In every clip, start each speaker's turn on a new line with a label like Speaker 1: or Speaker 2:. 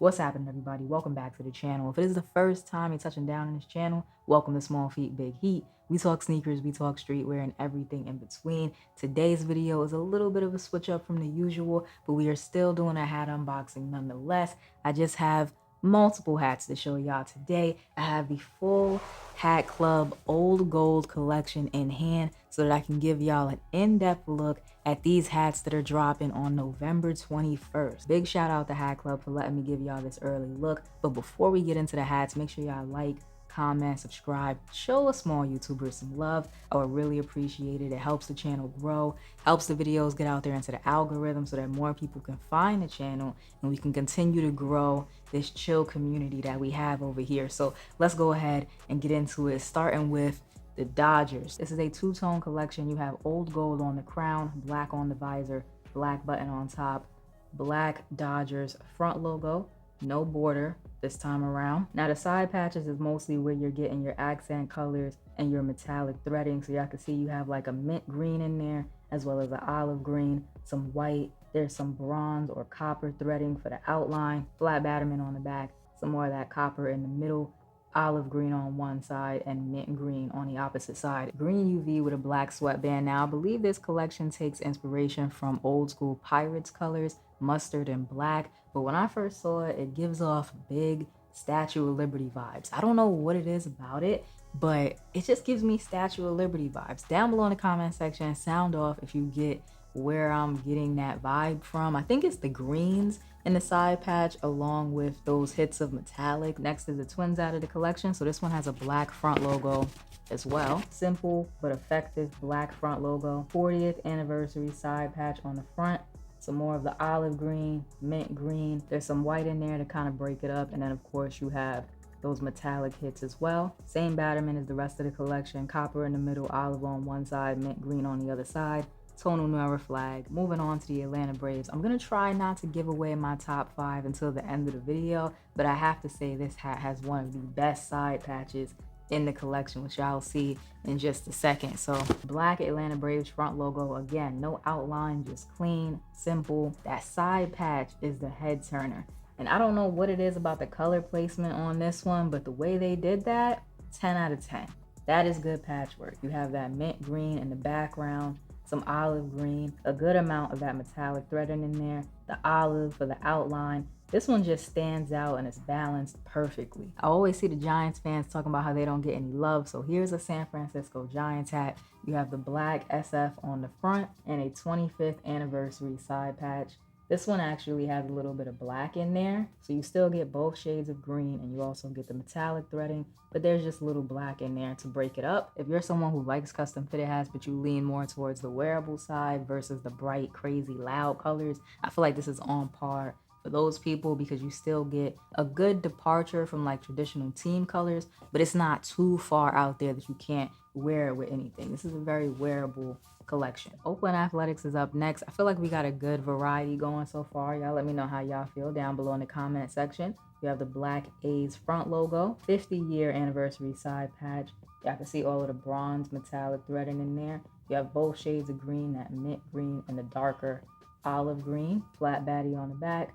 Speaker 1: What's happening, everybody? Welcome back to the channel. If it is the first time you're touching down on this channel, welcome to Small Feet Big Heat. We talk sneakers, we talk streetwear, and everything in between. Today's video is a little bit of a switch up from the usual, but we are still doing a hat unboxing nonetheless. I just have multiple hats to show y'all today. I have the full Hat Club Old Gold collection in hand so that I can give y'all an in-depth look at these hats that are dropping on November 21st. Big shout out to Hat Club for letting me give y'all this early look. But before we get into the hats, make sure y'all like, comment, subscribe, show a small YouTuber some love. I would really appreciate it. It helps the channel grow, helps the videos get out there into the algorithm so that more people can find the channel and we can continue to grow this chill community that we have over here. So let's go ahead and get into it, starting with the Dodgers. This is a two-tone collection. You have old gold on the crown, black on the visor, black button on top, black Dodgers front logo, no border this time around. Now the side patches is mostly where you're getting your accent colors and your metallic threading. So y'all can see you have like a mint green in there, as well as an olive green, some white. There's some bronze or copper threading for the outline, flat batterman on the back, some more of that copper in the middle, olive green on one side and mint green on the opposite side. Green UV with a black sweatband. Now I believe this collection takes inspiration from old school Pirates colors, mustard and black, but when I first saw it, it gives off big Statue of Liberty vibes. I don't know what it is about it, but it just gives me Statue of Liberty vibes. Down below in the comment section, sound off if you get where I'm getting that vibe from. I think it's the greens in the side patch along with those hits of metallic. Next is the twins out of the collection. So this one has a black front logo as well. Simple but effective black front logo. 40th anniversary side patch on the front. Some more of the olive green, mint green. There's some white in there to kind of break it up. And then of course you have those metallic hits as well. Same batterman as the rest of the collection. Copper in the middle, olive on one side, mint green on the other side. Tonal Noir flag. Moving on to the Atlanta Braves. I'm gonna try not to give away my top 5 until the end of the video, but I have to say this hat has one of the best side patches in the collection, which y'all see in just a second. So black Atlanta Braves front logo, again, no outline, just clean, simple. That side patch is the head turner. And I don't know what it is about the color placement on this one, but the way they did that, 10 out of 10. That is good patchwork. You have that mint green in the background, some olive green, a good amount of that metallic threading in there, the olive for the outline. This one just stands out and it's balanced perfectly. I always see the Giants fans talking about how they don't get any love. So here's a San Francisco Giants hat. You have the black SF on the front and a 25th anniversary side patch. This one actually has a little bit of black in there, so you still get both shades of green and you also get the metallic threading, but there's just a little black in there to break it up. If you're someone who likes custom fitted hats, but you lean more towards the wearable side versus the bright, crazy, loud colors, I feel like this is on par for those people because you still get a good departure from like traditional team colors, but it's not too far out there that you can't wear it with anything. This is a very wearable collection. Oakland Athletics is up next. I feel like we got a good variety going so far. Y'all let me know how y'all feel down below in the comment section. You have the black A's front logo, 50-year anniversary side patch. Y'all can see all of the bronze metallic threading in there. You have both shades of green, that mint green and the darker olive green. Flat baddie on the back,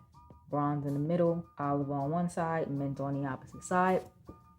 Speaker 1: bronze in the middle, olive on one side, mint on the opposite side.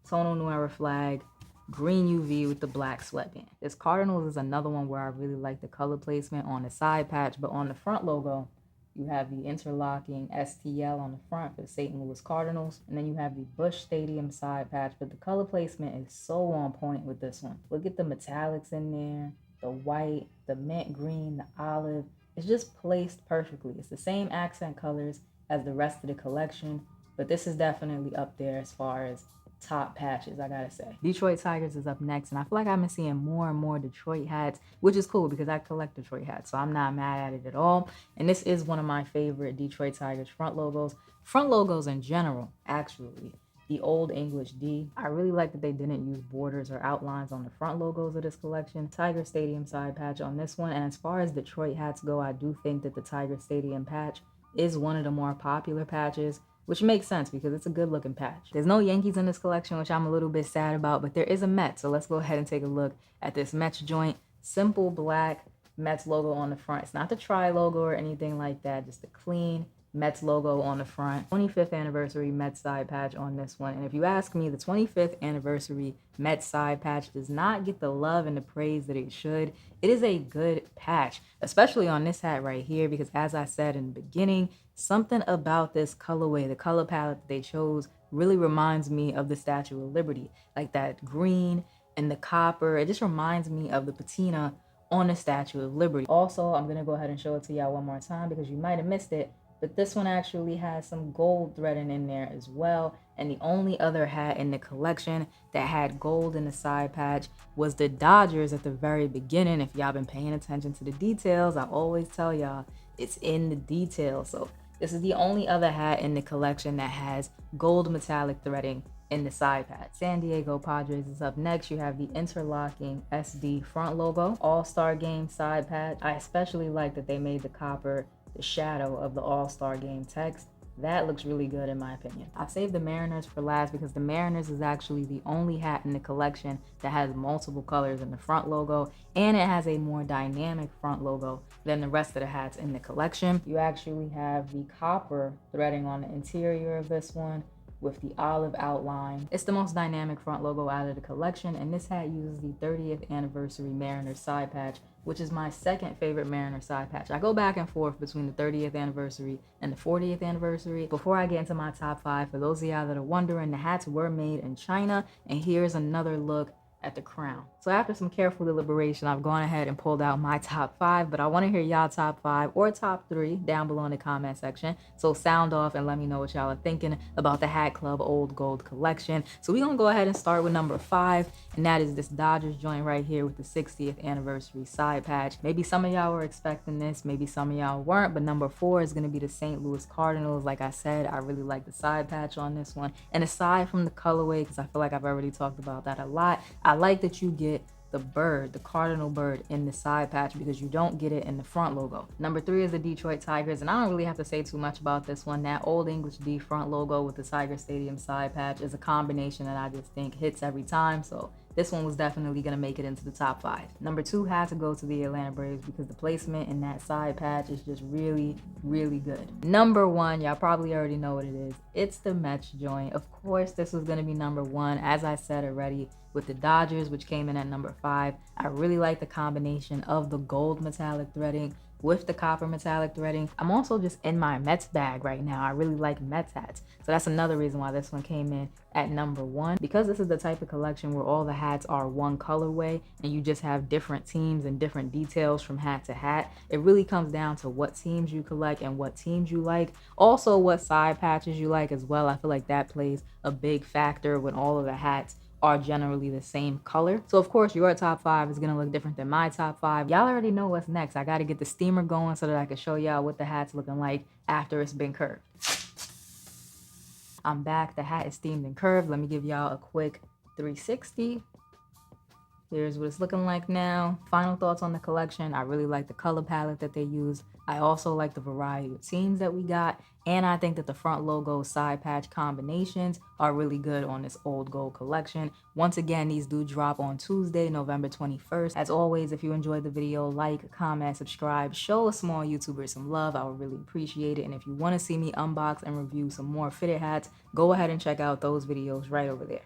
Speaker 1: Tonal Noir flag, green UV with the black sweatband. This Cardinals is another one where I really like the color placement on the side patch, but on the front logo, you have the interlocking STL on the front for the St. Louis Cardinals, and then you have the Busch Stadium side patch, but the color placement is so on point with this one. Look at the metallics in there, the white, the mint green, the olive. It's just placed perfectly. It's the same accent colors as the rest of the collection, but this is definitely up there as far as top patches, I gotta say. Detroit Tigers is up next, and I feel like I've been seeing more and more Detroit hats, which is cool because I collect Detroit hats, so I'm not mad at it at all. And this is one of my favorite Detroit Tigers front logos. Front logos in general, actually. The Old English D. I really like that they didn't use borders or outlines on the front logos of this collection. Tiger Stadium side patch on this one, and as far as Detroit hats go, I do think that the Tiger Stadium patch is one of the more popular patches, which makes sense because it's a good looking patch. There's no Yankees in this collection, which I'm a little bit sad about, but there is a Mets. So let's go ahead and take a look at this Mets joint. Simple black Mets logo on the front. It's not the tri logo or anything like that, just a clean Mets logo on the front, 25th anniversary Mets side patch on this one. And if you ask me, the 25th anniversary Mets side patch does not get the love and the praise that it should. It is a good patch, especially on this hat right here, because as I said in the beginning, something about this colorway, the color palette that they chose, really reminds me of the Statue of Liberty, like that green and the copper. It just reminds me of the patina on the Statue of Liberty. Also, I'm gonna go ahead and show it to y'all one more time because you might have missed it, but this one actually has some gold threading in there as well. And the only other hat in the collection that had gold in the side patch was the Dodgers at the very beginning. If y'all been paying attention to the details, I always tell y'all it's in the details. So this is the only other hat in the collection that has gold metallic threading in the side patch. San Diego Padres is up next. You have the interlocking SD front logo, All-Star Game side patch. I especially like that they made the copper the shadow of the All-Star Game text. That looks really good in my opinion. I saved the Mariners for last because the Mariners is actually the only hat in the collection that has multiple colors in the front logo, and it has a more dynamic front logo than the rest of the hats in the collection. You actually have the copper threading on the interior of this one with the olive outline. It's the most dynamic front logo out of the collection, and this hat uses the 30th anniversary Mariners side patch, which is my second favorite Mariner side patch. I go back and forth between the 30th anniversary and the 40th anniversary. Before I get into my top 5, for those of y'all that are wondering, the hats were made in China, and here's another look at the crown. So after some careful deliberation, I've gone ahead and pulled out my top 5, but I want to hear y'all top 5 or top 3 down below in the comment section. So sound off and let me know what y'all are thinking about the Hat Club Old Gold collection. So we're gonna go ahead and start with number 5, and that is this Dodgers joint right here with the 60th anniversary side patch. Maybe some of y'all were expecting this, maybe some of y'all weren't, but number 4 is gonna be the St. Louis Cardinals. Like I said, I really like the side patch on this one. And aside from the colorway, because I feel like I've already talked about that a lot, I like that you get the bird, the cardinal bird in the side patch because you don't get it in the front logo. Number 3 is the Detroit Tigers, and I don't really have to say too much about this one. That Old English D front logo with the Tiger Stadium side patch is a combination that I just think hits every time. So this one was definitely going to make it into the top 5. Number 2 had to go to the Atlanta Braves because the placement in that side patch is just really, really good. Number 1, y'all probably already know what it is. It's the Mets joint. Of course, this was going to be number 1, as I said already, with the Dodgers, which came in at number 5. I really like the combination of the gold metallic threading with the copper metallic threading. I'm also just in my Mets bag right now. I really like Mets hats. So that's another reason why this one came in at number 1. Because this is the type of collection where all the hats are one colorway and you just have different teams and different details from hat to hat, it really comes down to what teams you collect and what teams you like. Also what side patches you like as well. I feel like that plays a big factor when all of the hats are generally the same color. So of course your top 5 is gonna look different than my top 5. Y'all already know what's next. I gotta get the steamer going so that I can show y'all what the hat's looking like after it's been curved. I'm back. The hat is steamed and curved. Let me give y'all a quick 360. Here's what it's looking like now. Final thoughts on the collection. I really like the color palette that they used. I also like the variety of teams that we got. And I think that the front logo side patch combinations are really good on this old gold collection. Once again, these do drop on Tuesday, November 21st. As always, if you enjoyed the video, like, comment, subscribe, show a small YouTuber some love. I would really appreciate it. And if you want to see me unbox and review some more fitted hats, go ahead and check out those videos right over there.